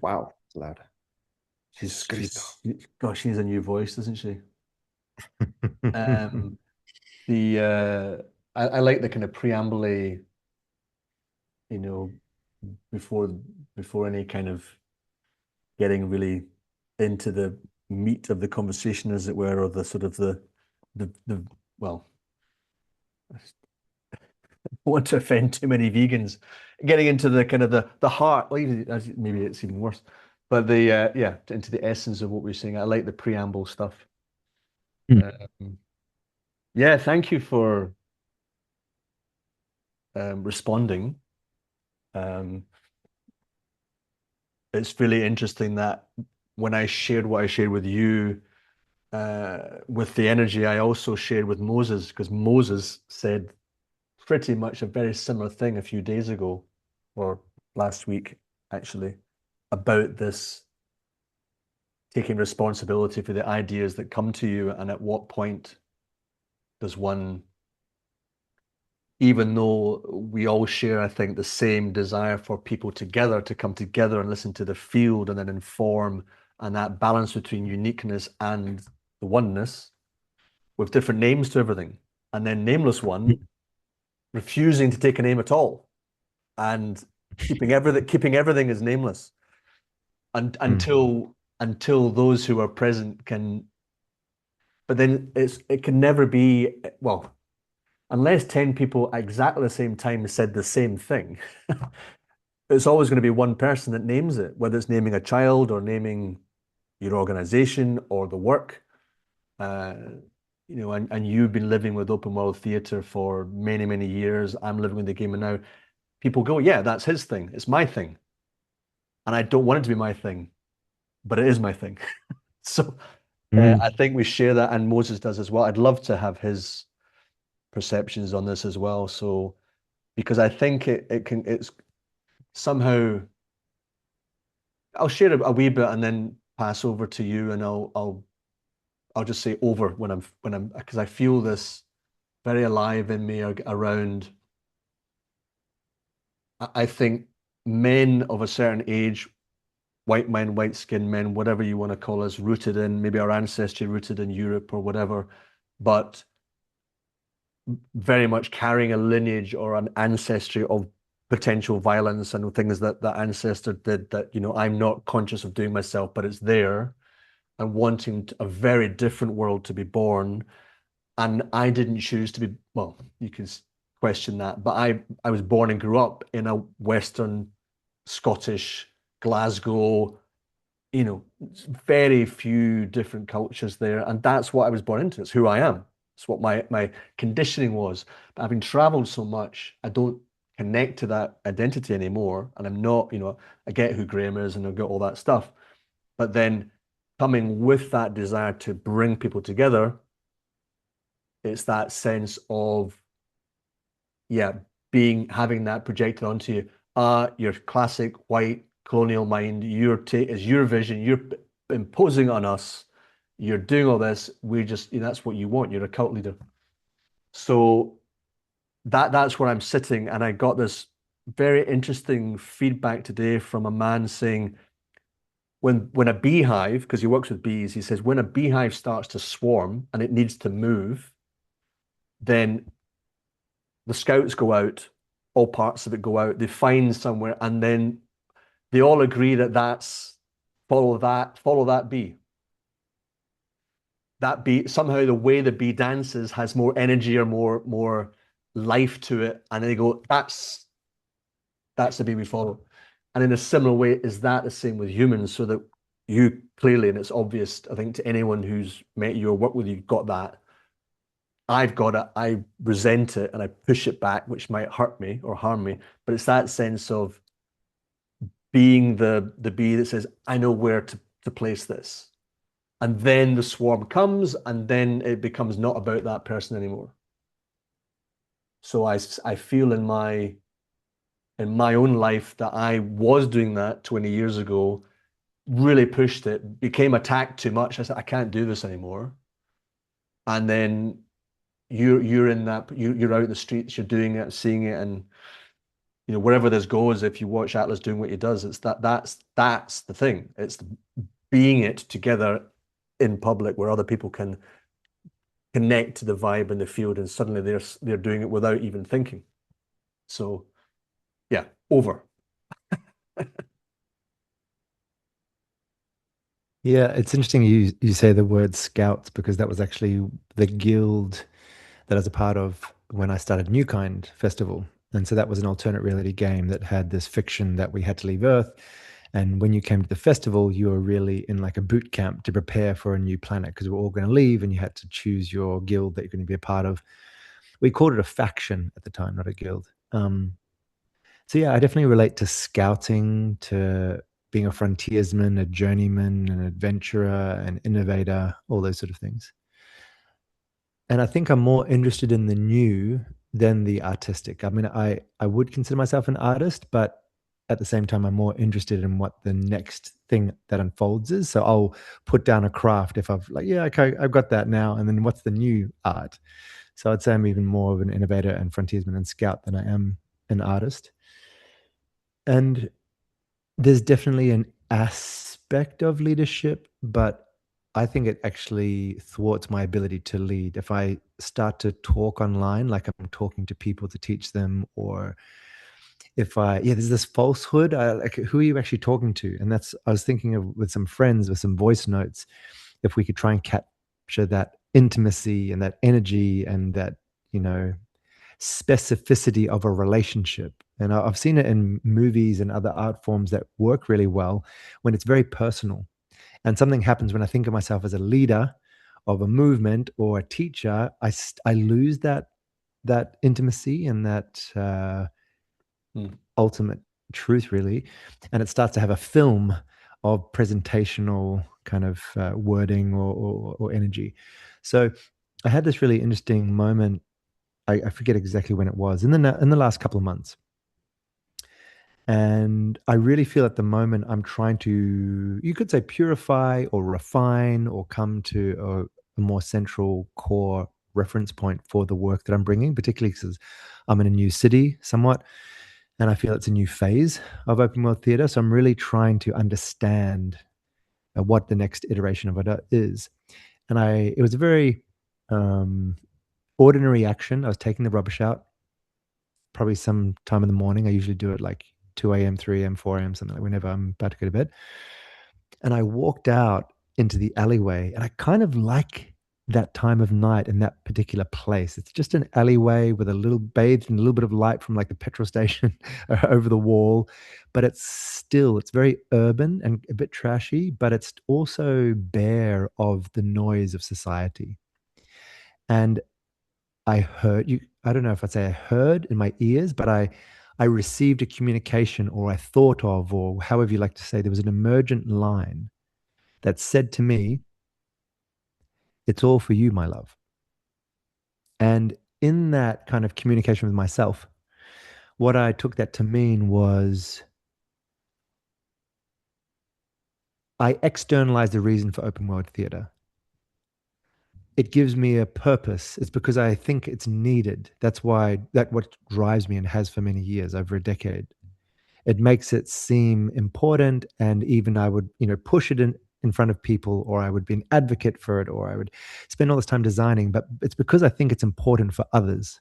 Wow, it's loud. She's screaming. Gosh, she needs a new voice, doesn't she? Um, the I like the kind of preamble, you know, before before any kind of getting really into the meat of the conversation, as it were, or the sort of the well, I don't want to offend too many vegans. Getting into the kind of the heart, well, maybe it's even worse, but the yeah, into the essence of what we're saying. I like the preamble stuff. Um, yeah, thank you for responding. Um, it's really interesting that when I shared what I shared with you, with the energy I also shared with Moses, because Moses said pretty much a very similar thing a few days ago, or last week, actually, about this taking responsibility for the ideas that come to you, and at what point does one, even though we all share, I think, the same desire for people together to come together and listen to the field and then inform, and that balance between uniqueness and the oneness with different names to everything. And then nameless one refusing to take a name at all and keeping everything as nameless and until those who are present can, but then it can never be, well, unless 10 people at exactly the same time said the same thing. It's always going to be one person that names it, whether it's naming a child or naming your organization or the work. Uh, and you've been living with open world theater for many, many years. I'm living with the game, and now people go, yeah, that's his thing. It's my thing. And I don't want it to be my thing, but it is my thing. So Mm. I think we share that, and Moses does as well. I'd love to have his perceptions on this as well. So because I think it's somehow, I'll share a wee bit and then pass over to you, and I'll just say over when I'm because I feel this very alive in me around. I think men of a certain age, white men, white skinned men, whatever you want to call us, rooted in maybe our ancestry, rooted in Europe or whatever, but very much carrying a lineage or an ancestry of potential violence and things that that ancestor did that, I'm not conscious of doing myself, but it's there, and wanting a very different world to be born. And I didn't choose to be, well, you can question that, but I was born and grew up in a Western Scottish Glasgow, very few different cultures there. And that's what I was born into. It's who I am. It's what my conditioning was. But having traveled so much, I don't connect to that identity anymore. And I'm not, I get who Graham is and I've got all that stuff. But then coming with that desire to bring people together, it's that sense of, yeah, having that projected onto you. Your classic white colonial mind, your take is your vision, you're imposing on us, you're doing all this, we just, that's what you want. You're a cult leader. So that's where I'm sitting. And I got this very interesting feedback today from a man saying, when a beehive, because he works with bees, he says when a beehive starts to swarm and it needs to move, then the scouts go out, all parts of it go out, they find somewhere, and then they all agree that that's follow that bee. That bee, somehow the way the bee dances has more energy or more life to it. And they go, that's the bee we follow. And in a similar way, is that the same with humans? So that you clearly, and it's obvious, I think, to anyone who's met you or worked with you, got that. I've got it, I resent it and I push it back, which might hurt me or harm me. But it's that sense of being the bee that says, I know where to place this. And then the swarm comes, and then it becomes not about that person anymore. So I feel in my own life that I was doing that 20 years ago, really pushed it, became attacked too much. I said, I can't do this anymore. And then you're in that, you're out in the streets, you're doing it, seeing it, and wherever this goes, if you watch Atlas doing what he does, it's that's the thing. It's being it together in public where other people can connect to the vibe in the field, and suddenly they're doing it without even thinking. So yeah, over. Yeah, it's interesting you say the word scouts, because that was actually the guild that I was a part of when I started New Kind Festival. And so that was an alternate reality game that had this fiction that we had to leave Earth. And when you came to the festival, you were really in like a boot camp to prepare for a new planet, because we're all going to leave and you had to choose your guild that you're going to be a part of. We called it a faction at the time, not a guild. So yeah, I definitely relate to scouting, to being a frontiersman, a journeyman, an adventurer, an innovator, all those sort of things. And I think I'm more interested in the new than the artistic. I mean, I would consider myself an artist, but at the same time, I'm more interested in what the next thing that unfolds is. So I'll put down a craft if I've like, yeah, okay, I've got that now. And then what's the new art? So I'd say I'm even more of an innovator and frontiersman and scout than I am an artist. And there's definitely an aspect of leadership, but I think it actually thwarts my ability to lead. If I start to talk online, like I'm talking to people to teach them, or if there's this falsehood, like, who are you actually talking to? And I was thinking of with some friends, with some voice notes, if we could try and capture that intimacy and that energy and that, specificity of a relationship. And I've seen it in movies and other art forms that work really well when it's very personal. And something happens when I think of myself as a leader of a movement or a teacher, I lose that intimacy and that ultimate truth, really. And it starts to have a film of presentational kind of wording or energy. So I had this really interesting moment. I forget exactly when it was, in the last couple of months. And I really feel at the moment I'm trying to, you could say, purify or refine or come to a more central core reference point for the work that I'm bringing, particularly because I'm in a new city somewhat, and I feel it's a new phase of open world theater. So I'm really trying to understand what the next iteration of it is. And it was a very ordinary action. I was taking the rubbish out probably some time in the morning. I usually do it like 2 a.m., 3 a.m., 4 a.m., something like whenever I'm about to go to bed. And I walked out into the alleyway, and I kind of like that time of night in that particular place. It's just an alleyway with bathed in a little bit of light from like the petrol station over the wall, but it's very urban and a bit trashy, but it's also bare of the noise of society. And I don't know if I'd say I heard in my ears, but I received a communication, or I thought of, or however you like to say, there was an emergent line that said to me, "It's all for you, my love." And in that kind of communication with myself, what I took that to mean was I externalized the reason for open world theater. It gives me a purpose. It's because I think it's needed. That's what drives me and has for many years, over a decade. It makes it seem important, and even I would, push it in front of people, or I would be an advocate for it, or I would spend all this time designing, but it's because I think it's important for others.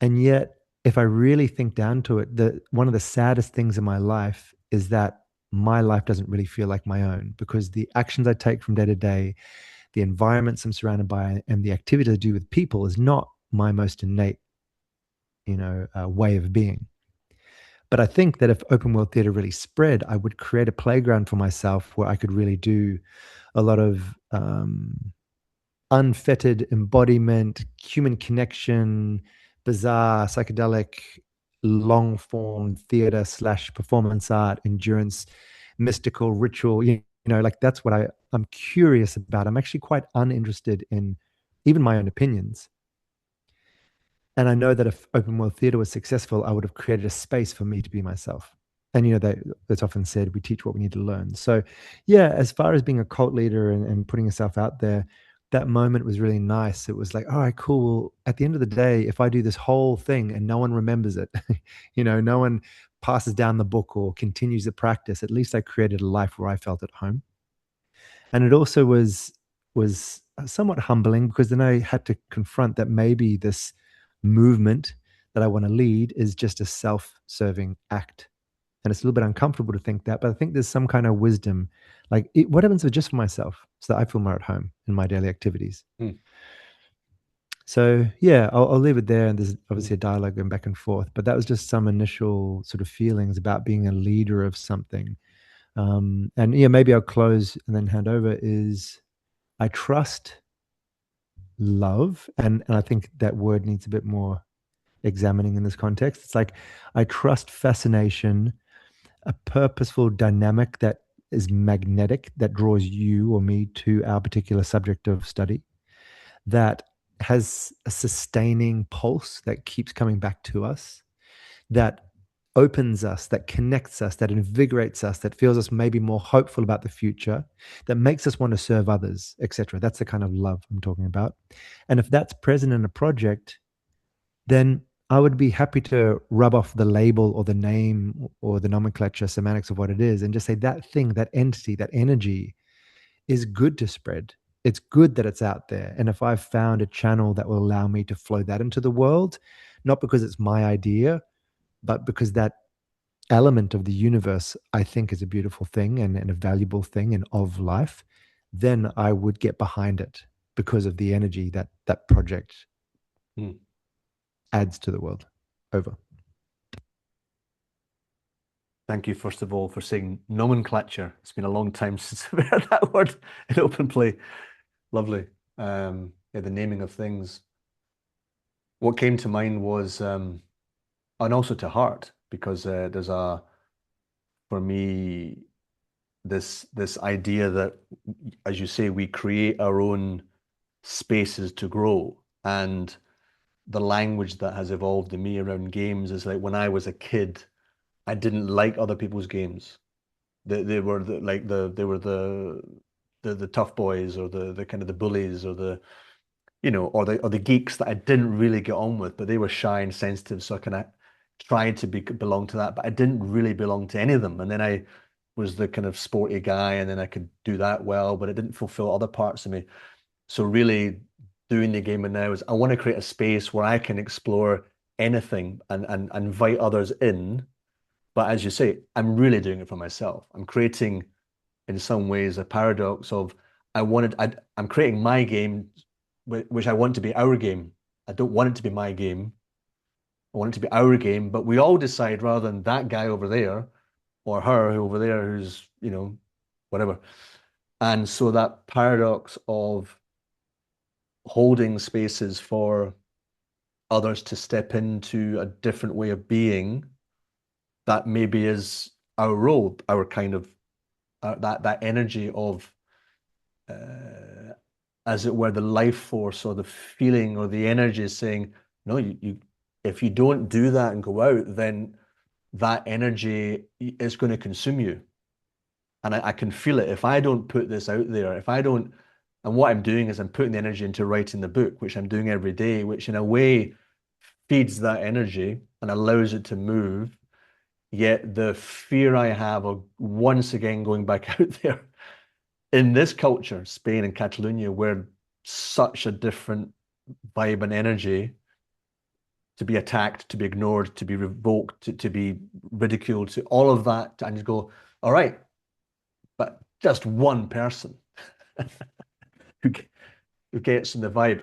And yet, if I really think down to it, one of the saddest things in my life is that my life doesn't really feel like my own, because the actions I take from day to day, the environments I'm surrounded by, and the activities I do with people is not my most innate, way of being. But I think that if open world theater really spread, I would create a playground for myself where I could really do a lot of unfettered embodiment, human connection, bizarre, psychedelic, long form theater / performance art, endurance, mystical, ritual. Like that's what I'm curious about. I'm actually quite uninterested in even my own opinions. And I know that if open world theater was successful, I would have created a space for me to be myself. And, it's often said, we teach what we need to learn. So yeah, as far as being a cult leader and putting yourself out there, that moment was really nice. It was like, all right, cool. Well, at the end of the day, if I do this whole thing and no one remembers it, no one passes down the book or continues the practice, at least I created a life where I felt at home. And it also was somewhat humbling, because then I had to confront that maybe this movement that I want to lead is just a self-serving act. And it's a little bit uncomfortable to think that, but I think there's some kind of wisdom. Like, what happens if just for myself, so that I feel more at home in my daily activities? So yeah, I'll leave it there. And there's obviously a dialogue going back and forth, but that was just some initial sort of feelings about being a leader of something. And yeah, maybe I'll close and then hand over. Is I trust love, and I think that word needs a bit more examining in this context. It's like, I trust fascination, a purposeful dynamic that is magnetic, that draws you or me to our particular subject of study, that has a sustaining pulse that keeps coming back to us, that opens us, that connects us, that invigorates us, that feels us maybe more hopeful about the future, that makes us want to serve others, etc. That's the kind of love I'm talking about. And if that's present in a project, then I would be happy to rub off the label or the name or the nomenclature semantics of what it is, and just say that thing, that entity, that energy is good to spread. It's good that it's out there. And if I've found a channel that will allow me to flow that into the world, not because it's my idea, but because that element of the universe I think is a beautiful thing and a valuable thing and of life, then I would get behind it because of the energy that that project adds to the world. Over. Thank you, first of all, for saying nomenclature. It's been a long time since I've heard that word in open play. Lovely. Yeah, the naming of things. What came to mind was, and also to heart, because there's for me, this idea that, as you say, we create our own spaces to grow. And the language that has evolved in me around games is like, when I was a kid, I didn't like other people's games. They were the tough boys, or the kind of the bullies, or the or the geeks that I didn't really get on with, but they were shy and sensitive, so I kind of tried to belong to that, but I didn't really belong to any of them. And then I was the kind of sporty guy, and then I could do that well, but it didn't fulfill other parts of me. So really, doing the gaming now is, I want to create a space where I can explore anything and invite others in. But as you say, I'm really doing it for myself. I'm creating, in some ways, a paradox of, I'm creating my game, which I want to be our game. I don't want it to be my game. I want it to be our game, but we all decide, rather than that guy over there or her over there who's, whatever. And so that paradox of holding spaces for others to step into a different way of being, that maybe is our role, our kind of that energy of, as it were, the life force or the feeling or the energy is saying, no, you if you don't do that and go out, then that energy is going to consume you. And I can feel it. If I don't put this out there, if I don't, and what I'm doing is I'm putting the energy into writing the book, which I'm doing every day, which in a way feeds that energy and allows it to move. Yet the fear I have of once again going back out there in this culture, Spain and Catalonia, where such a different vibe and energy, to be attacked, to be ignored, to be revoked, to be ridiculed, to all of that, and just go, all right, but just one person who gets in the vibe,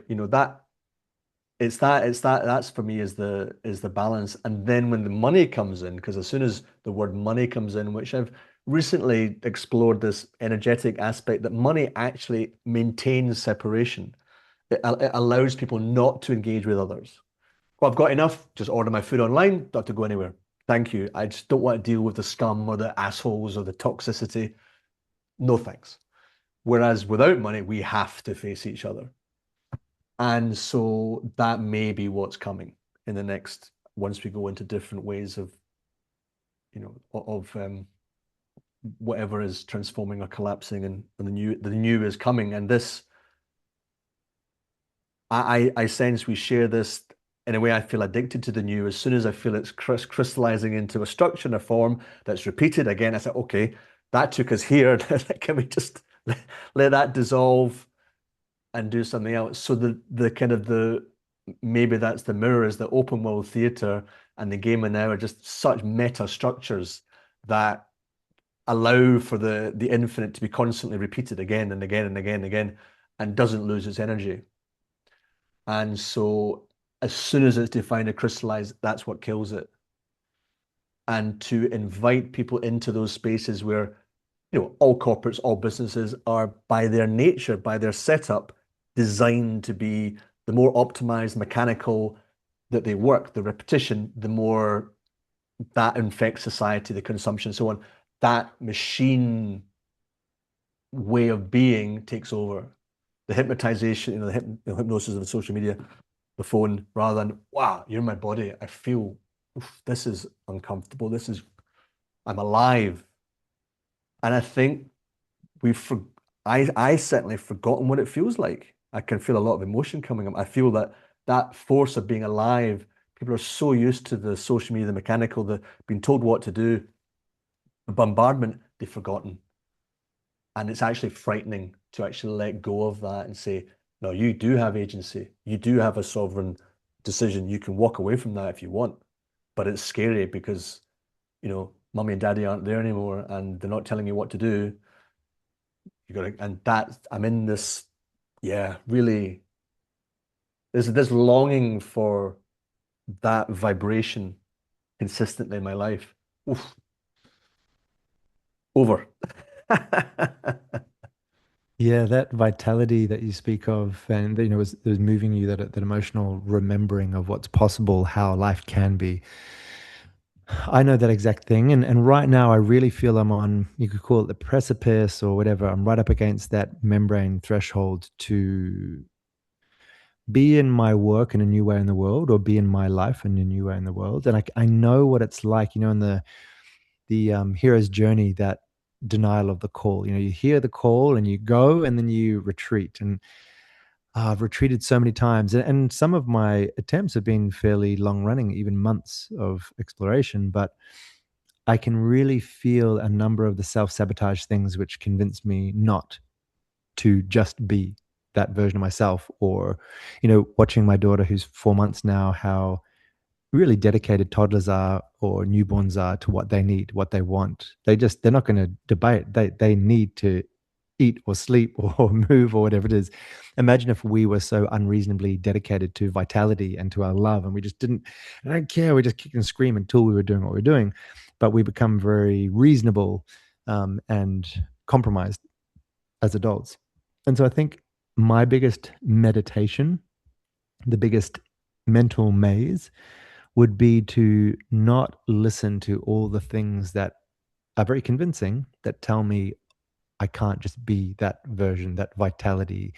that's for me is the balance. And then when the money comes in, because as soon as the word money comes in, which I've recently explored this energetic aspect, that money actually maintains separation. It allows people not to engage with others. Well, I've got enough, just order my food online, don't have to go anywhere. Thank you. I just don't want to deal with the scum or the assholes or the toxicity. No thanks. Whereas without money, we have to face each other. And so that may be what's coming in the next, once we go into different ways of, whatever is transforming or collapsing, and the new is coming. And this I sense we share this in a way. I feel addicted to the new. As soon as I feel it's crystallizing into a structure and a form that's repeated again, I say, okay, that took us here. Can we just let that dissolve and do something else? So the kind of the maybe that's the mirror, is the open world theater and the game and now are just such meta structures that allow for the infinite to be constantly repeated again and again and again and again, and doesn't lose its energy. And so as soon as it's defined and crystallized, that's what kills it. And to invite people into those spaces where, all corporates, all businesses are by their nature, by their setup, designed to be the more optimized, mechanical that they work, the repetition, the more that infects society, the consumption, so on. That machine way of being takes over. The hypnotization, the hypnosis of the social media, the phone, rather than, wow, you're in my body. I feel, this is uncomfortable. I'm alive. And I think I certainly forgotten what it feels like. I can feel a lot of emotion coming up. I feel that force of being alive. People are so used to the social media, the mechanical, the being told what to do, the bombardment, they've forgotten. And it's actually frightening to actually let go of that and say, no, you do have agency. You do have a sovereign decision. You can walk away from that if you want. But it's scary because, mommy and daddy aren't there anymore and they're not telling you what to do. I'm in this, really, there's this longing for that vibration consistently in my life. Oof. Over. Yeah, that vitality that you speak of, and it was moving you, that emotional remembering of what's possible, how life can be. I know that exact thing, and right now I really feel I'm on, you could call it the precipice or whatever. I'm right up against that membrane threshold to be in my work in a new way in the world, or be in my life in a new way in the world. And I know what it's like, in the hero's journey, that denial of the call. You hear the call and you go, and then you retreat. And I've retreated so many times, and some of my attempts have been fairly long running, even months of exploration. But I can really feel a number of the self-sabotage things which convince me not to just be that version of myself. Or, watching my daughter, who's 4 months now, how really dedicated toddlers are, or newborns are, to what they need, what they want. They're not going to debate. They need to eat or sleep or move or whatever it is. Imagine if we were so unreasonably dedicated to vitality and to our love, and we just didn't, I don't care, we just kick and scream until we were doing what we we're doing. But we become very reasonable and compromised as adults. And so I think my biggest meditation, the biggest mental maze, would be to not listen to all the things that are very convincing, that tell me I can't just be that version, that vitality,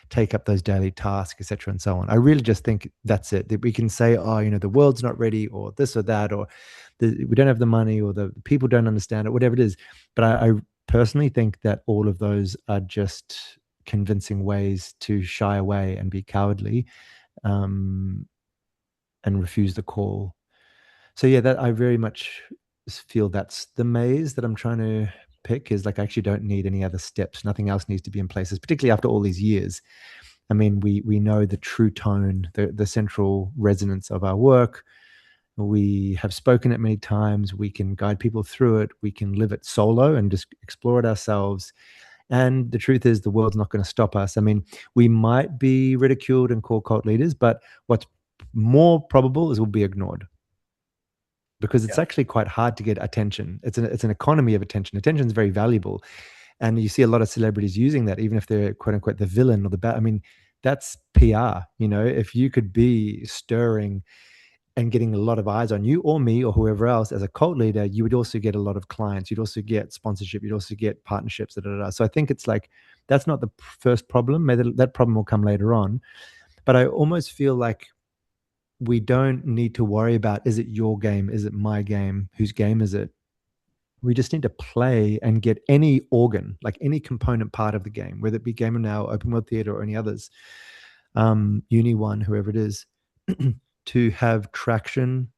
take up those daily tasks, etc., and so on. I really just think that's it. That we can say, oh, the world's not ready, or this or that, or we don't have the money, or the people don't understand it, whatever it is. But I personally think that all of those are just convincing ways to shy away and be cowardly, and refuse the call. So yeah, that I very much feel that's the maze that I'm trying to pick, is like, I actually don't need any other steps. Nothing else needs to be in places, particularly after all these years. I mean, we know the true tone, the central resonance of our work. We have spoken it many times. We can guide people through it. We can live it solo and just explore it ourselves. And the truth is, the world's not going to stop us. I mean, we might be ridiculed and called cult leaders, but what's more probable is we'll be ignored, because it's actually quite hard to get attention. It's an economy of attention. Attention is very valuable. And you see a lot of celebrities using that, even if they're quote unquote the villain or the bad. I mean, that's PR. If you could be stirring and getting a lot of eyes on you, or me, or whoever else, as a cult leader, you would also get a lot of clients. You'd also get sponsorship. You'd also get partnerships. Da, da, da. So I think it's like, that's not the first problem. Maybe that problem will come later on. But I almost feel like we don't need to worry about, is it your game? Is it my game? Whose game is it? We just need to play and get any organ, like any component part of the game, whether it be Game of Now, Open World Theatre, or any others, uni one, whoever it is, to have traction,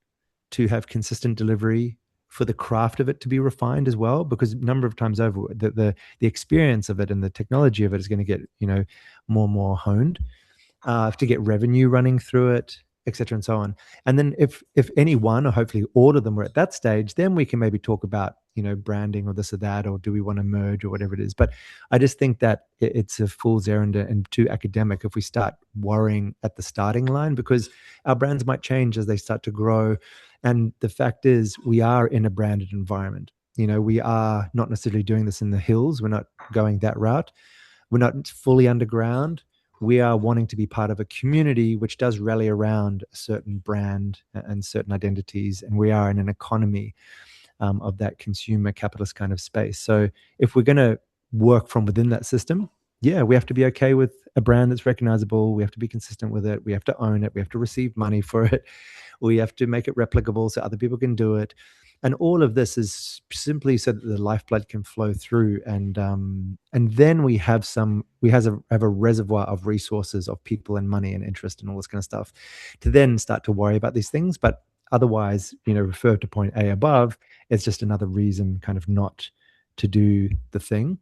to have consistent delivery, for the craft of it to be refined as well, because a number of times over, the experience of it and the technology of it is going to get, more and more honed, to get revenue running through it, etc., and so on. And then if any one, or hopefully all of them, were at that stage, then we can maybe talk about branding or this or that, or do we want to merge or whatever it is. But I just think that it's a fool's errand and too academic if we start worrying at the starting line, because our brands might change as they start to grow. And the fact is, we are in a branded environment. We are not necessarily doing this in the hills. We're not going that route. We're not fully underground. We are wanting to be part of a community which does rally around a certain brand and certain identities. And we are in an economy of that consumer capitalist kind of space. So if we're going to work from within that system, yeah, we have to be okay with a brand that's recognizable. We have to be consistent with it. We have to own it. We have to receive money for it. We have to make it replicable so other people can do it. And all of this is simply so that the lifeblood can flow through, and then we have a reservoir of resources, of people and money and interest and all this kind of stuff, to then start to worry about these things. But otherwise, refer to point A above, it's just another reason kind of not to do the thing.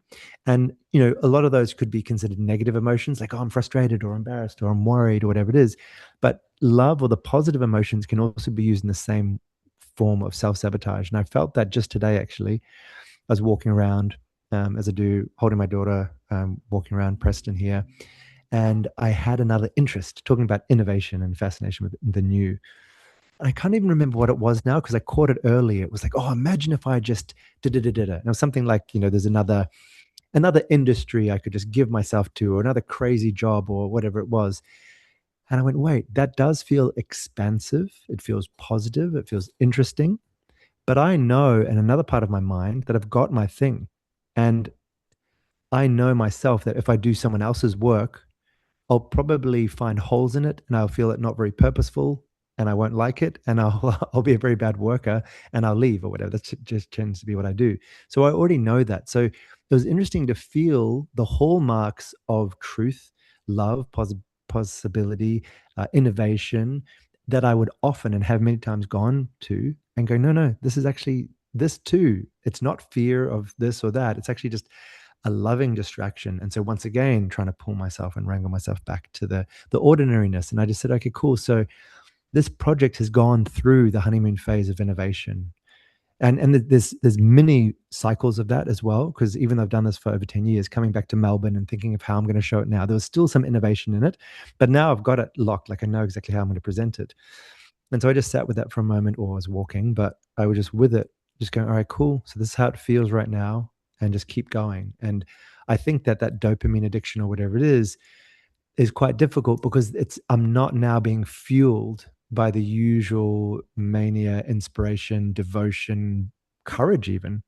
And a lot of those could be considered negative emotions, like, oh, I'm frustrated or embarrassed or I'm worried or whatever it is. But love, or the positive emotions, can also be used in the same form of self-sabotage. And I felt that just today, actually. I was walking around, as I do, holding my daughter, walking around Preston here, and I had another interest, talking about innovation and fascination with the new. I can't even remember what it was now, because I caught it early. It was like, oh, imagine if I just did it. And it was something like, there's another industry I could just give myself to, or another crazy job, or whatever it was. And I went, wait, that does feel expansive. It feels positive. It feels interesting. But I know in another part of my mind that I've got my thing. And I know myself that if I do someone else's work, I'll probably find holes in it, and I'll feel it not very purposeful, and I won't like it, and I'll be a very bad worker, and I'll leave or whatever. That just tends to be what I do. So I already know that. So it was interesting to feel the hallmarks of truth, love, possibility, innovation, that I would often and have many times gone to and go, no, this is actually this too. It's not fear of this or that. It's actually just a loving distraction. And so once again, trying to pull myself and wrangle myself back to the ordinariness. And I just said, okay, cool. So this project has gone through the honeymoon phase of innovation. And there's many cycles of that as well, because even though I've done this for over 10 years, coming back to Melbourne and thinking of how I'm going to show it now, there was still some innovation in it, but now I've got it locked. Like, I know exactly how I'm going to present it. And so I just sat with that for a moment, or I was walking, but I was just with it, just going, all right, cool. So this is how it feels right now, and just keep going. And I think that dopamine addiction, or whatever it is quite difficult, because I'm not now being fueled by the usual mania, inspiration, devotion, courage even.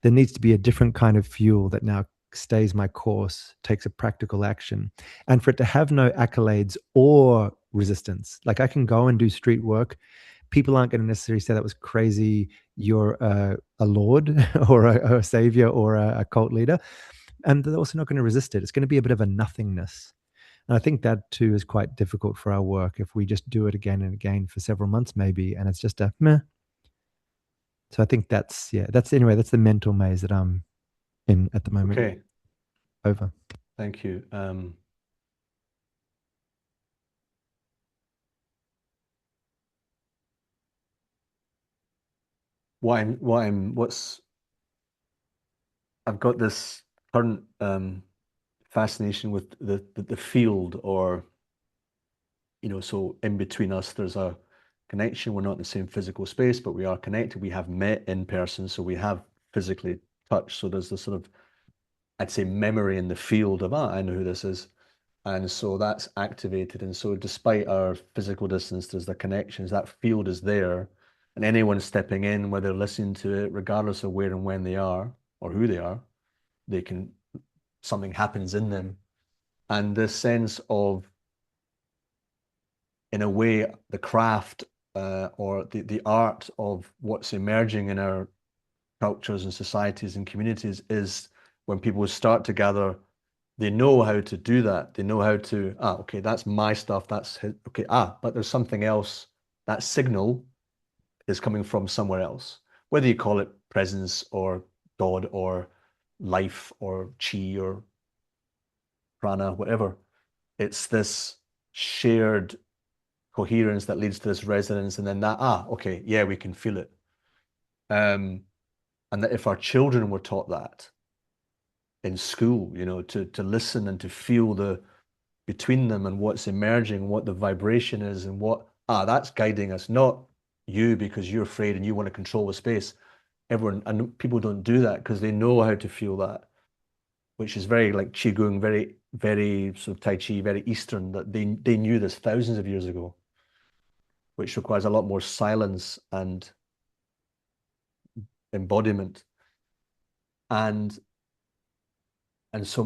There needs to be a different kind of fuel that now stays my course, takes a practical action. And for it to have no accolades or resistance, like, I can go and do street work. People aren't going to necessarily say that was crazy, you're a lord or a savior or a cult leader. And they're also not going to resist it. It's going to be a bit of a nothingness. And I think that too is quite difficult for our work if we just do it again and again for several months maybe, and it's just a meh. So I think that's the mental maze that I'm in at the moment. Okay. Over. Thank you. I've got this current fascination with the field, or so in between us there's a connection. We're not in the same physical space, but we are connected. We have met in person, so we have physically touched. So there's this sort of, I'd say, memory in the field of, I know who this is. And so that's activated. And so despite our physical distance, there's the connections, that field is there. And anyone stepping in, whether listening to it, regardless of where and when they are or who they are, something happens in them. And this sense of, in a way, the craft or the art of what's emerging in our cultures and societies and communities is when people start to gather they know how to do that. They know how to, okay, that's my stuff. That's his, okay. But there's something else. That signal is coming from somewhere else. Whether you call it presence or God or life or chi or prana, whatever, it's this shared coherence that leads to this resonance, and then that, okay, yeah, we can feel it. And that if our children were taught that in school, to listen and to feel the between them and what's emerging, what the vibration is, and what that's guiding us, not you because you're afraid and you want to control the space. Everyone and people don't do that because they know how to feel that, which is very like qigong, very very sort of tai chi, very Eastern. That they knew this thousands of years ago, which requires a lot more silence and embodiment. And so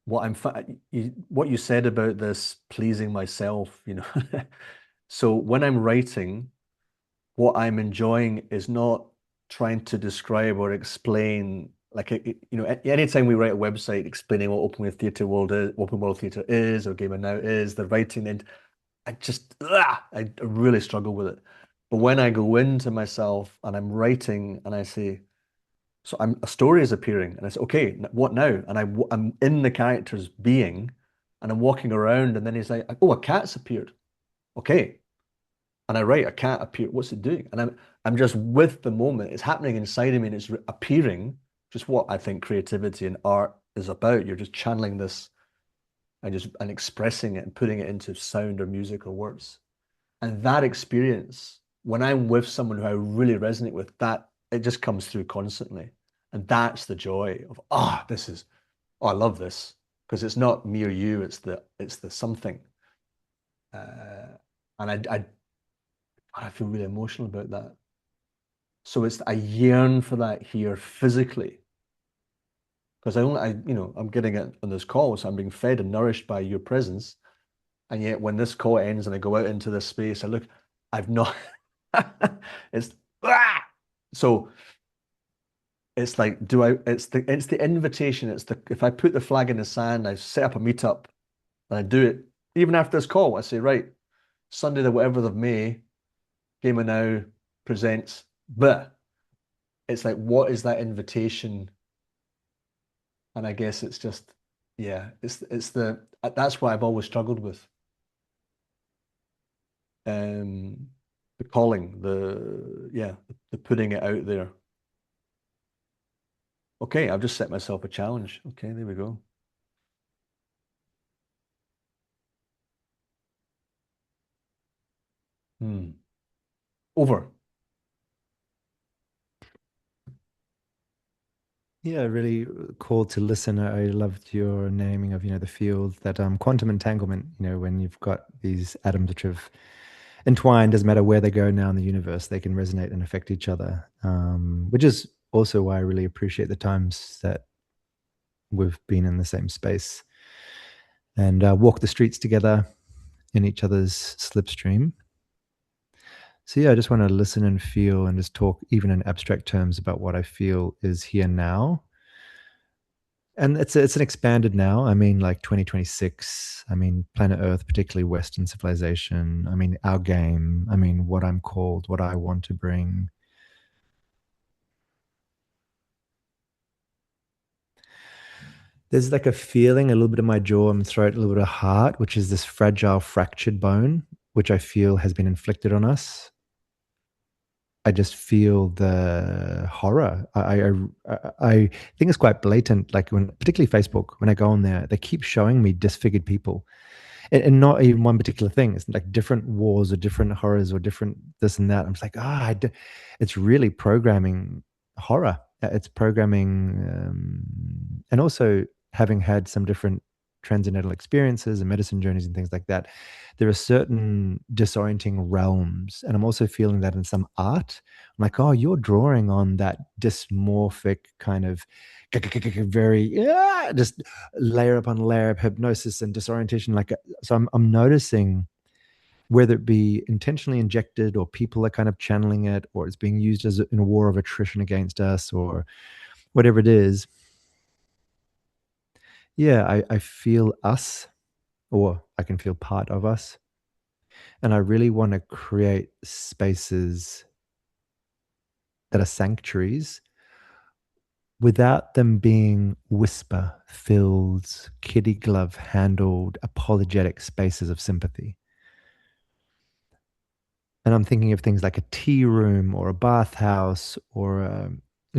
what you said about this pleasing myself, so when I'm writing, what I'm enjoying is not trying to describe or explain, like, anytime we write a website explaining what open world theatre is, or Game of Now is, the writing, and I really struggle with it. But when I go into myself and I'm writing and I say, so a story is appearing, and I say, okay, what now? And I'm in the character's being, and I'm walking around, and then he's like, oh, a cat's appeared. Okay. And I write, a cat appeared. What's it doing? And I'm just with the moment. It's happening inside of me, and it's appearing. Just what I think creativity and art is about. You're just channeling this and expressing it and putting it into sound or music or words. And that experience, when I'm with someone who I really resonate with, that it just comes through constantly. And that's the joy of, I love this. Because it's not me or you, it's the something. And I feel really emotional about that. So I yearn for that here physically. Because I'm getting it on this call, so I'm being fed and nourished by your presence. And yet when this call ends and I go out into this space, I look, I've not, it's, so it's like, it's the invitation. If I put the flag in the sand, I set up a meetup and I do it, even after this call, I say, right, Sunday, the whatever of May, Game of Now presents, but it's like, what is that invitation? And I guess it's just, yeah, that's what I've always struggled with. The calling, the putting it out there. Okay, I've just set myself a challenge. Okay, there we go. Over. Yeah, really cool to listen. I loved your naming of, the field, that quantum entanglement, when you've got these atoms which have entwined, doesn't matter where they go now in the universe, they can resonate and affect each other, which is also why I really appreciate the times that we've been in the same space and walk the streets together in each other's slipstream. So yeah, I just want to listen and feel and just talk even in abstract terms about what I feel is here now. And it's an expanded now. I mean, like 2026. I mean, planet Earth, particularly Western civilization. I mean, our game. I mean, what I'm called, what I want to bring. There's like a feeling, a little bit of my jaw and throat, a little bit of heart, which is this fragile, fractured bone, which I feel has been inflicted on us. I just feel the horror. I think it's quite blatant. Like particularly Facebook, when I go on there, they keep showing me disfigured people, and not even one particular thing. It's like different wars or different horrors or different this and that. I'm just like, it's really programming horror. It's programming, and also having had some different transcendental experiences and medicine journeys and things like that, there are certain disorienting realms. And I'm also feeling that in some art. I'm like, oh, you're drawing on that dysmorphic kind of very, just layer upon layer of hypnosis and disorientation. So I'm noticing whether it be intentionally injected or people are kind of channeling it, or it's being used in a war of attrition against us or whatever it is. yeah, I feel us, or I can feel part of us. And I really want to create spaces that are sanctuaries without them being whisper filled, kitty glove handled, apologetic spaces of sympathy. And I'm thinking of things like a tea room or a bathhouse or a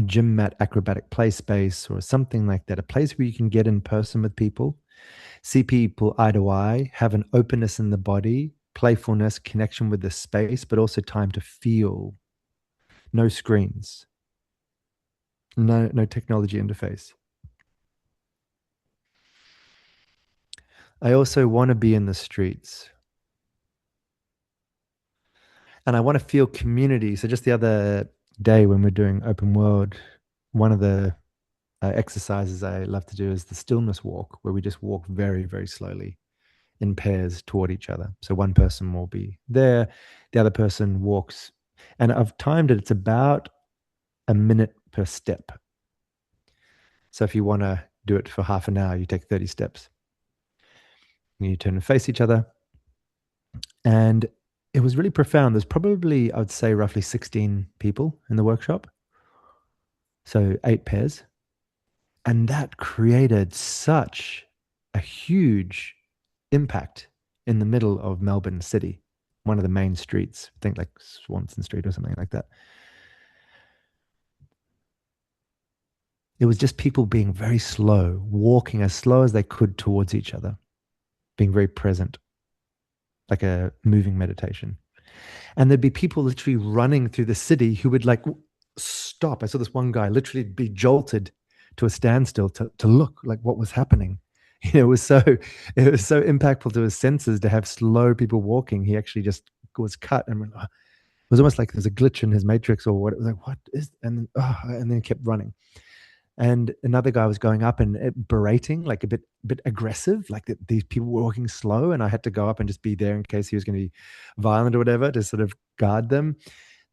gym mat acrobatic play space or something like that, a place where you can get in person with people, see people eye to eye, have an openness in the body, playfulness, connection with the space, but also time to feel. No screens, no technology interface. I also want to be in the streets, and I want to feel community. So just the other day when we're doing open world, one of the exercises I love to do is the stillness walk, where we just walk very, very slowly in pairs toward each other. So one person will be there, the other person walks, and I've timed it. It's about a minute per step. So if you want to do it for half an hour, you take 30 steps. And you turn and face each other. And it was really profound. There's probably, I would say, roughly 16 people in the workshop. So 8 pairs. And that created such a huge impact in the middle of Melbourne City, one of the main streets, I think like Swanson Street or something like that. It was just people being very slow, walking as slow as they could towards each other, being very present, like a moving meditation. And there'd be people literally running through the city who would like stop. I saw this one guy literally be jolted to a standstill to look like what was happening. You know, it was so impactful to his senses to have slow people walking. He actually just was cut and went, "Oh." It was almost like there's a glitch in his matrix or what. It was like, what is, and then he kept running. And another guy was going up and berating, like a bit aggressive, like that these people were walking slow, and I had to go up and just be there in case he was going to be violent or whatever to sort of guard them.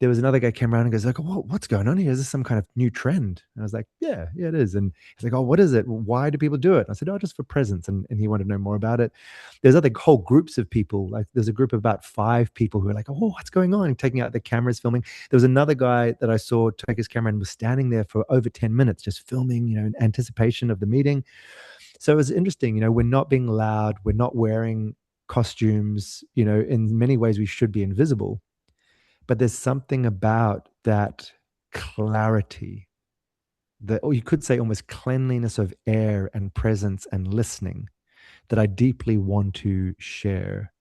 There was another guy came around and goes like, what's going on here? Is this some kind of new trend? And I was like, yeah, it is. And he's like, oh, what is it? Why do people do it? And I said, oh, just for presents. And he wanted to know more about it. There's other whole groups of people. Like there's a group of about 5 people who are like, oh, what's going on? Taking out their cameras, filming. There was another guy that I saw take his camera and was standing there for over 10 minutes, just filming, you know, in anticipation of the meeting. So it was interesting, you know, we're not being loud. We're not wearing costumes, you know, in many ways we should be invisible. But there's something about that clarity, or you could say almost cleanliness of air and presence and listening, that I deeply want to share,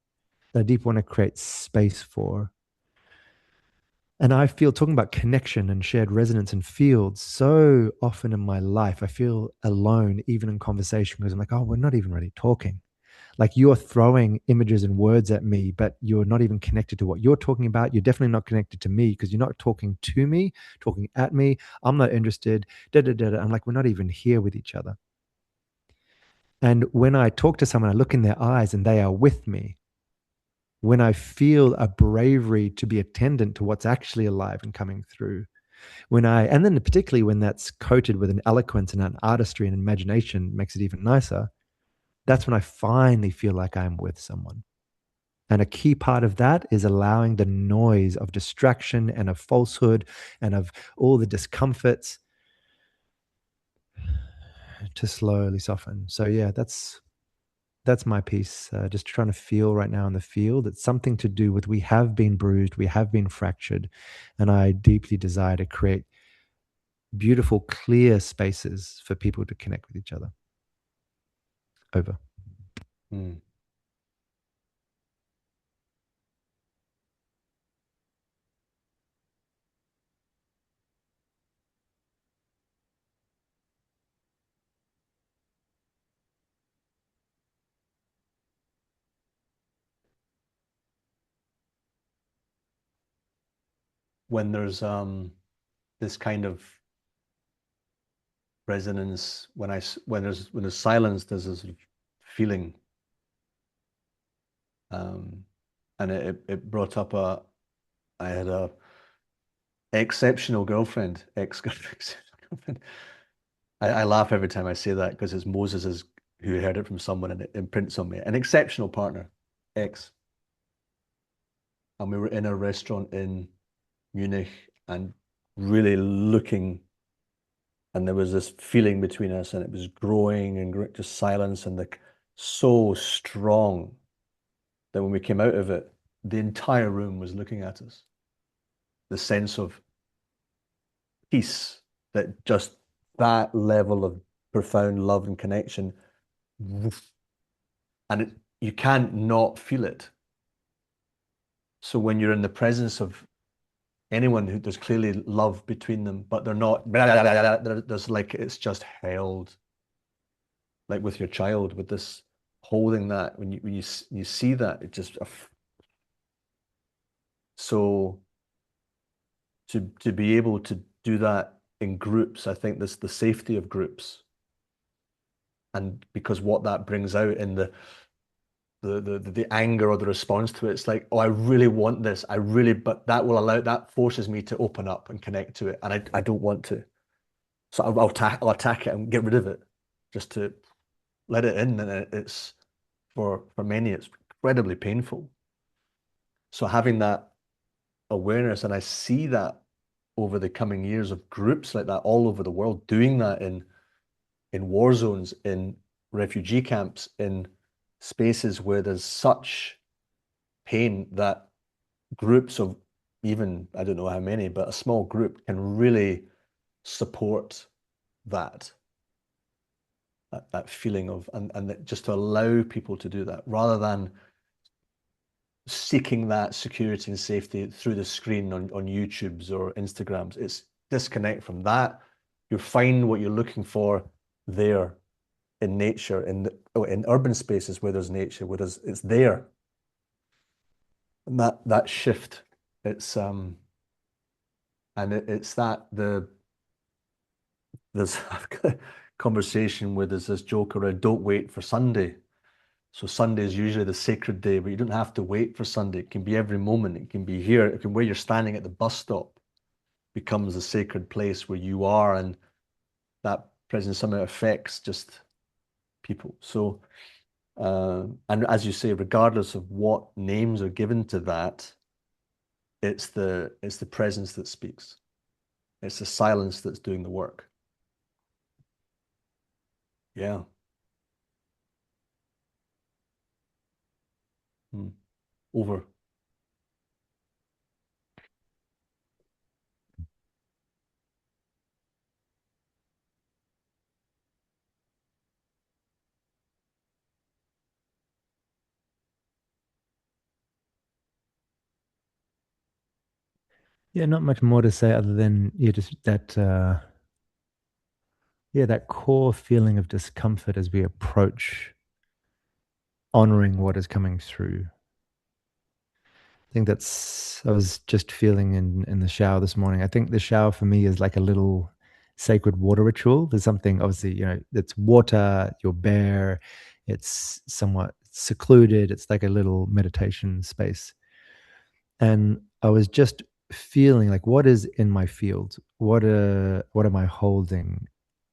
that I deeply want to create space for. And I feel, talking about connection and shared resonance and fields, so often in my life, I feel alone, even in conversation, because I'm like, oh, we're not even really talking. Like you're throwing images and words at me, but you're not even connected to what you're talking about. You're definitely not connected to me because you're not talking to me, talking at me. I'm not interested. I'm like, we're not even here with each other. And when I talk to someone, I look in their eyes and they are with me. When I feel a bravery to be attendant to what's actually alive and coming through, and then particularly when that's coated with an eloquence and an artistry and imagination, makes it even nicer. That's when I finally feel like I'm with someone. And a key part of that is allowing the noise of distraction and of falsehood and of all the discomforts to slowly soften. So yeah, that's my piece. Just trying to feel right now in the field. It's something to do with, we have been bruised, we have been fractured, and I deeply desire to create beautiful, clear spaces for people to connect with each other. Over. Mm. When there's this kind of resonance, when there's silence, there's this sort of feeling, and it brought up I had a exceptional ex-girlfriend. I laugh every time I say that because it's Moses' who heard it from someone and it imprints on me. An exceptional partner, ex. And we were in a restaurant in Munich and really looking, and there was this feeling between us, and it was growing and just silence, and so strong that when we came out of it, the entire room was looking at us. The sense of peace, that just that level of profound love and connection, and you can't not feel it. So when you're in the presence of anyone who there's clearly love between them, but they're not, there's like, it's just held, like with your child, with this holding that, when you see that, it just, so to be able to do that in groups, I think this the safety of groups, and because what that brings out in the anger or the response to it, it's like, oh, I really want this, but that forces me to open up and connect to it, and I don't want to, so I'll attack it and get rid of it, just to let it in, and it's for many it's incredibly painful. So having that awareness, and I see that over the coming years of groups like that all over the world doing that in war zones, in refugee camps, in spaces where there's such pain that groups of even, I don't know how many, but a small group can really support that feeling of, and just to allow people to do that rather than seeking that security and safety through the screen on YouTubes or Instagrams. It's disconnect from that. You find what you're looking for there in nature, in urban spaces where there's nature, it's there. And that shift, it's and it's that there's a conversation where there's this joke around, don't wait for Sunday. So Sunday is usually the sacred day, but you don't have to wait for Sunday. It can be every moment. It can be here. It can where you're standing at the bus stop becomes a sacred place where you are, and that presence somehow affects just people. So, and as you say, regardless of what names are given to that, it's the presence that speaks. It's the silence that's doing the work. Yeah. Over. Yeah, not much more to say other than just that that core feeling of discomfort as we approach honoring what is coming through. I think I was just feeling in the shower this morning. I think the shower for me is like a little sacred water ritual. There's something, obviously, it's water, you're bare, it's somewhat secluded. It's like a little meditation space. And I was just feeling like, what is in my field? What am I holding?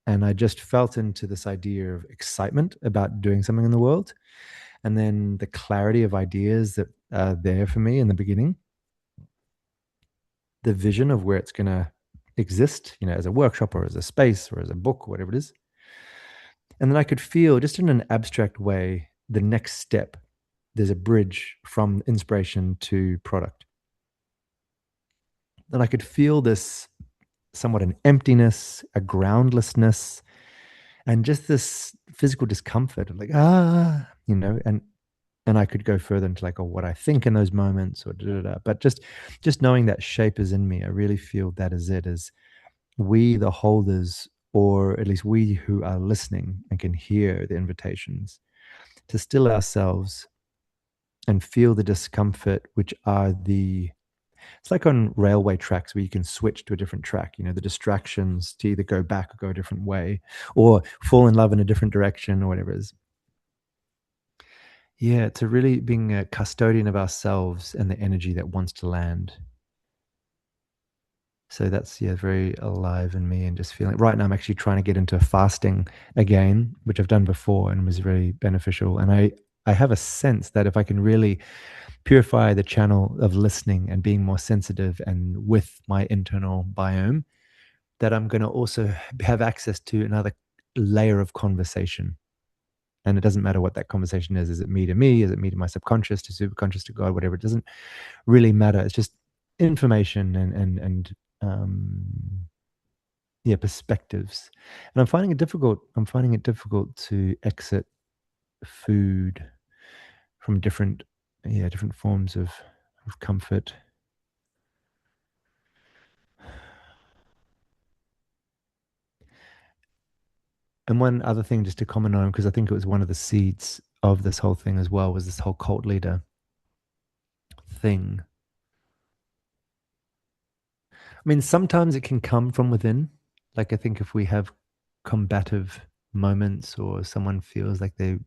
And I just felt into this idea of excitement about doing something in the world. And then the clarity of ideas that are there for me in the beginning, the vision of where it's going to exist, as a workshop or as a space or as a book or whatever it is. And then I could feel, just in an abstract way, the next step. There's a bridge from inspiration to product. And I could feel this somewhat an emptiness, a groundlessness, and just this physical discomfort of like, and I could go further into like, what I think in those moments, or but just knowing that shape is in me, I really feel that is it, is we, the holders, or at least we who are listening and can hear the invitations to still ourselves and feel the discomfort, which are it's like on railway tracks where you can switch to a different track, the distractions to either go back or go a different way or fall in love in a different direction or whatever it is. Yeah, to really being a custodian of ourselves and the energy that wants to land. So that's, yeah, very alive in me, and just feeling right now I'm actually trying to get into fasting again, which I've done before and was very beneficial. And I have a sense that if I can really purify the channel of listening and being more sensitive and with my internal biome, that I'm going to also have access to another layer of conversation. And it doesn't matter what that conversation is. Is it me to me? Is it me to my subconscious, to superconscious, to God, whatever? It doesn't really matter. It's just information and yeah, perspectives. And I'm finding it difficult to exit food from different forms of comfort. And one other thing just to comment on, because I think it was one of the seeds of this whole thing as well, was this whole cult leader thing. I mean, sometimes it can come from within. Like, I think if we have combative moments or someone feels like they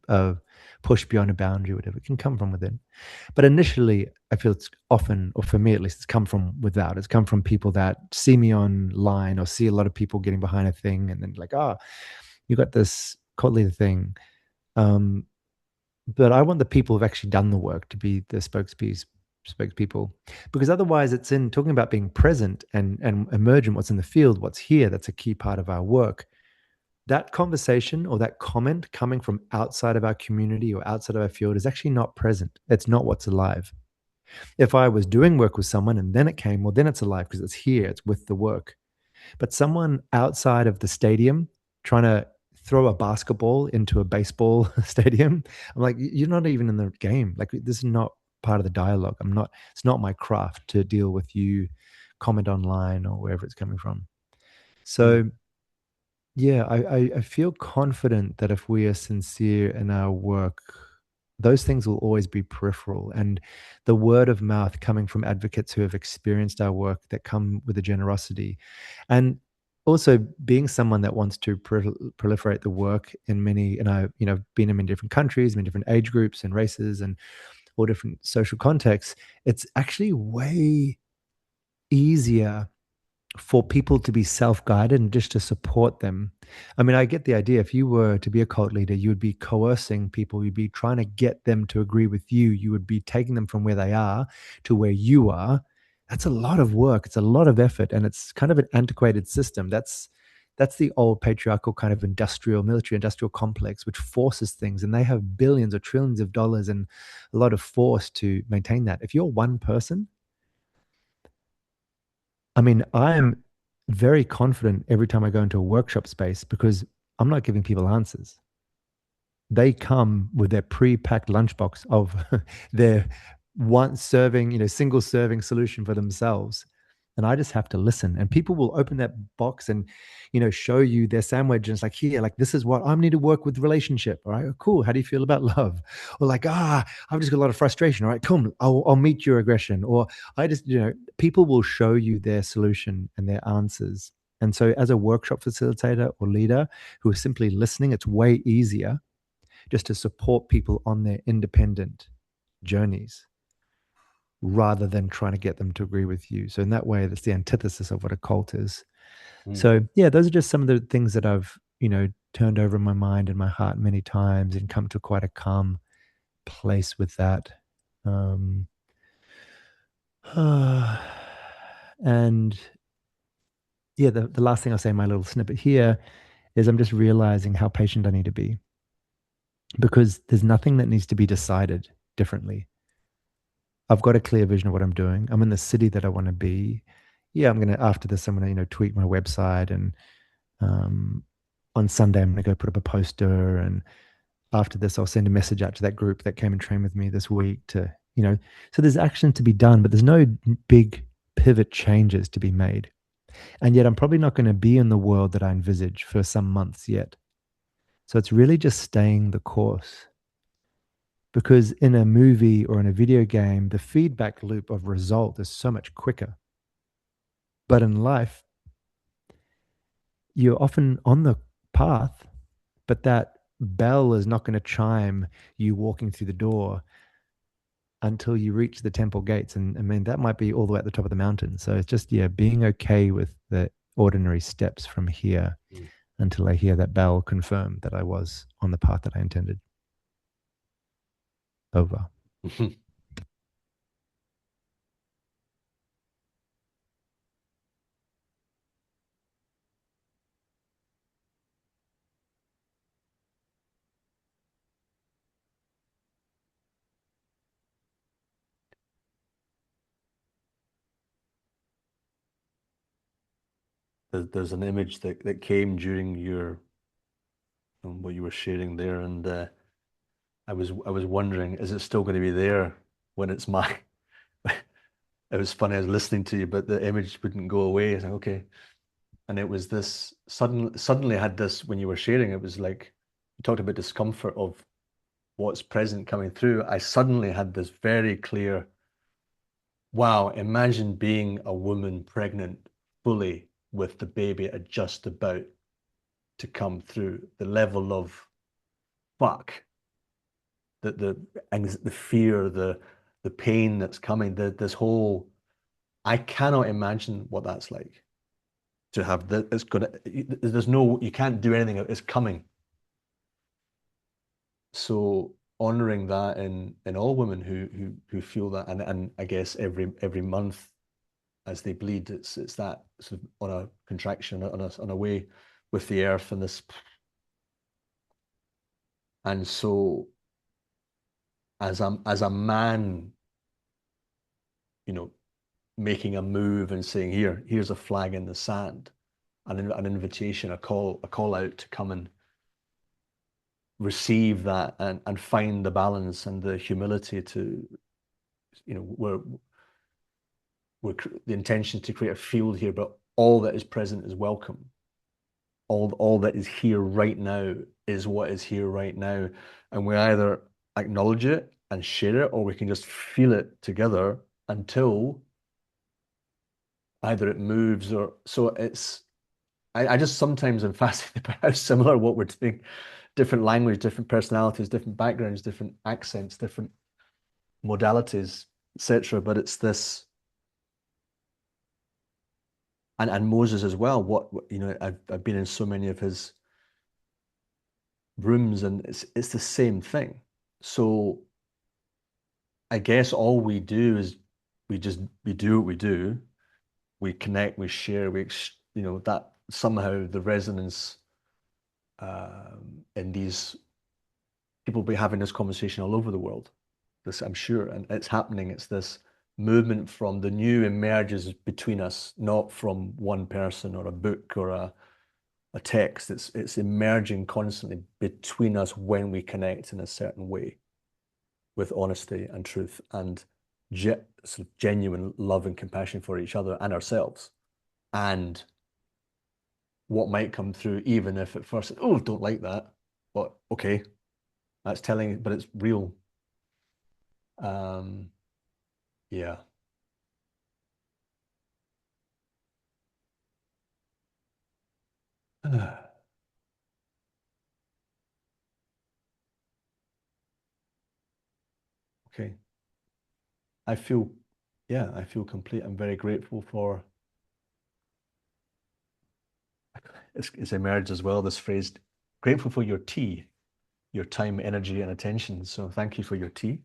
push beyond a boundary or whatever, it can come from within. But initially, I feel it's often, or for me at least, it's come from without. It's come from people that see me online or see a lot of people getting behind a thing and then like, oh, you got this cult leader thing. But I want the people who've actually done the work to be the spokespeople, because otherwise it's in talking about being present and emergent, what's in the field, what's here. That's a key part of our work. That conversation or that comment coming from outside of our community or outside of our field is actually not present. It's not what's alive. If I was doing work with someone and then it came, well, then it's alive because it's here, it's with the work. But someone outside of the stadium trying to throw a basketball into a baseball stadium, I'm like, you're not even in the game. Like, this is not part of the dialogue. It's not my craft to deal with you, comment online or wherever it's coming from. So yeah, I feel confident that if we are sincere in our work, those things will always be peripheral. And the word of mouth coming from advocates who have experienced our work, that come with a generosity. And also being someone that wants to proliferate the work in many, and I've been in many different countries, many different age groups and races and all different social contexts, it's actually way easier for people to be self-guided and just to support them. I mean, I get the idea. If you were to be a cult leader, you would be coercing people. You'd be trying to get them to agree with you. You would be taking them from where they are to where you are. That's a lot of work. It's a lot of effort. And it's kind of an antiquated system. That's the old patriarchal kind of military industrial complex, which forces things. And they have billions or trillions of dollars and a lot of force to maintain that. If you're one person, I mean, I am very confident every time I go into a workshop space because I'm not giving people answers. They come with their pre-packed lunchbox of their one serving, single serving solution for themselves. And I just have to listen. And people will open that box and, show you their sandwich. And it's like, here, like, this is what I need to work with relationship. All right, cool. How do you feel about love? Or like, I've just got a lot of frustration. All right, come, I'll meet your aggression. Or I just, people will show you their solution and their answers. And so as a workshop facilitator or leader who is simply listening, it's way easier just to support people on their independent journeys rather than trying to get them to agree with you. So in that way, that's the antithesis of what a cult is. So yeah, those are just some of the things that I've, turned over in my mind and my heart many times and come to quite a calm place with that. And yeah, the last thing I'll say in my little snippet here is I'm just realizing how patient I need to be, because there's nothing that needs to be decided differently. I've got a clear vision of what I'm doing. I'm in the city that I want to be. Yeah, after this, I'm going to, tweak my website. And on Sunday, I'm going to go put up a poster. And after this, I'll send a message out to that group that came and trained with me this week so there's action to be done, but there's no big pivot changes to be made. And yet I'm probably not going to be in the world that I envisage for some months yet. So it's really just staying the course. Because in a movie or in a video game, the feedback loop of result is so much quicker. But in life, you're often on the path, but that bell is not going to chime you walking through the door until you reach the temple gates. And I mean, that might be all the way at the top of the mountain. So it's just, yeah, being okay with the ordinary steps from here until I hear that bell confirm that I was on the path that I intended. Over. There's an image that came during your what you were sharing there, and I was wondering, is it still going to be there when it's my? It was funny. I was listening to you, but the image wouldn't go away. It's like, okay, and it was this suddenly I had this when you were sharing. It was like you talked about discomfort of what's present coming through. I suddenly had this very clear. Wow! Imagine being a woman pregnant fully with the baby just about to come through. The level of fuck, the fear, the pain that's coming, this whole, I cannot imagine what that's like to have that. It's gonna, there's no, you can't do anything. It's coming. So honoring that in all women who feel that, and I guess every month as they bleed, it's that sort of on a contraction, on a way with the earth and this, and so as a man, you know, making a move and saying, here's a flag in the sand, an invitation, a call out to come and receive that and find the balance and the humility to, you know, we're the intention to create a field here, but all that is present is welcome. All that is here right now is what is here right now, and we either acknowledge it and share it, or we can just feel it together until either it moves or so. It's I just sometimes am fascinated by how similar what we're doing, different language, different personalities, different backgrounds, different accents, different modalities, etc. But it's this, and Moses as well. What you know, I've been in so many of his rooms, and it's the same thing. So I guess all we do is we do what we do. We connect, we share, you know, that somehow the resonance in these people will be having this conversation all over the world. This, I'm sure, and it's happening. It's this movement from the new emerges between us, not from one person or a book or a text. It's emerging constantly between us when we connect in a certain way with honesty and truth and sort of genuine love and compassion for each other and ourselves. And what might come through, even if at first, oh, don't like that, but okay, that's telling, but it's real. Yeah. Okay. I feel, yeah, I feel complete. I'm very grateful for, it's emerged as well, this phrase, grateful for your tea, your time, energy, and attention. So thank you for your tea.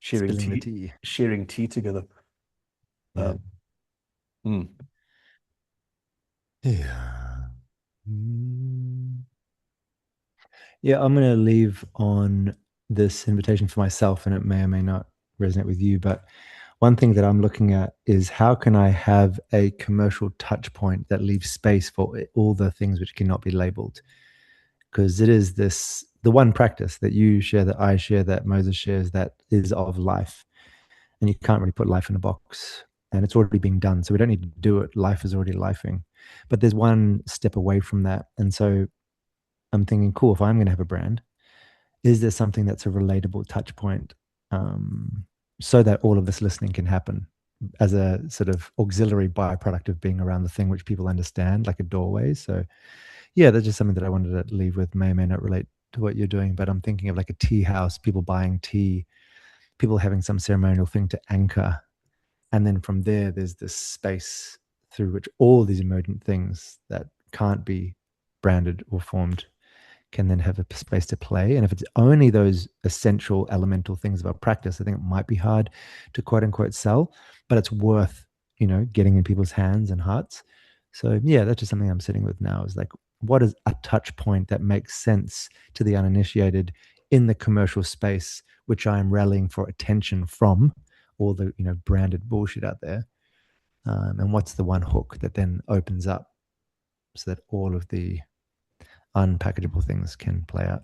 Sharing Spilling the tea, tea. sharing tea together. Yeah. Yeah. Yeah, I'm going to leave on this invitation for myself, and it may or may not resonate with you. But one thing that I'm looking at is how can I have a commercial touch point that leaves space for all the things which cannot be labeled? Because it is the one practice that you share, that I share, that Moses shares, that is of life. And you can't really put life in a box, and it's already being done. So we don't need to do it. Life is already lifing. But there's one step away from that. And so I'm thinking, cool, if I'm going to have a brand, is there something that's a relatable touch point, so that all of this listening can happen as a sort of auxiliary byproduct of being around the thing which people understand, like a doorway. So yeah, that's just something that I wanted to leave with. May or may not relate to what you're doing, but I'm thinking of like a tea house, people buying tea, people having some ceremonial thing to anchor. And then from there, there's this space through which all these emergent things that can't be branded or formed can then have a space to play. And if it's only those essential elemental things about practice, I think it might be hard to quote unquote sell, but it's worth, getting in people's hands and hearts. So yeah, that's just something I'm sitting with now, is like, what is a touch point that makes sense to the uninitiated in the commercial space, which I am rallying for attention from all the, branded bullshit out there. And what's the one hook that then opens up so that all of the unpackageable things can play out.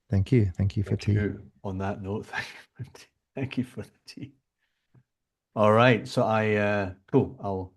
Thank you for tea. On that note, thank you for the tea. All right, so cool. I'll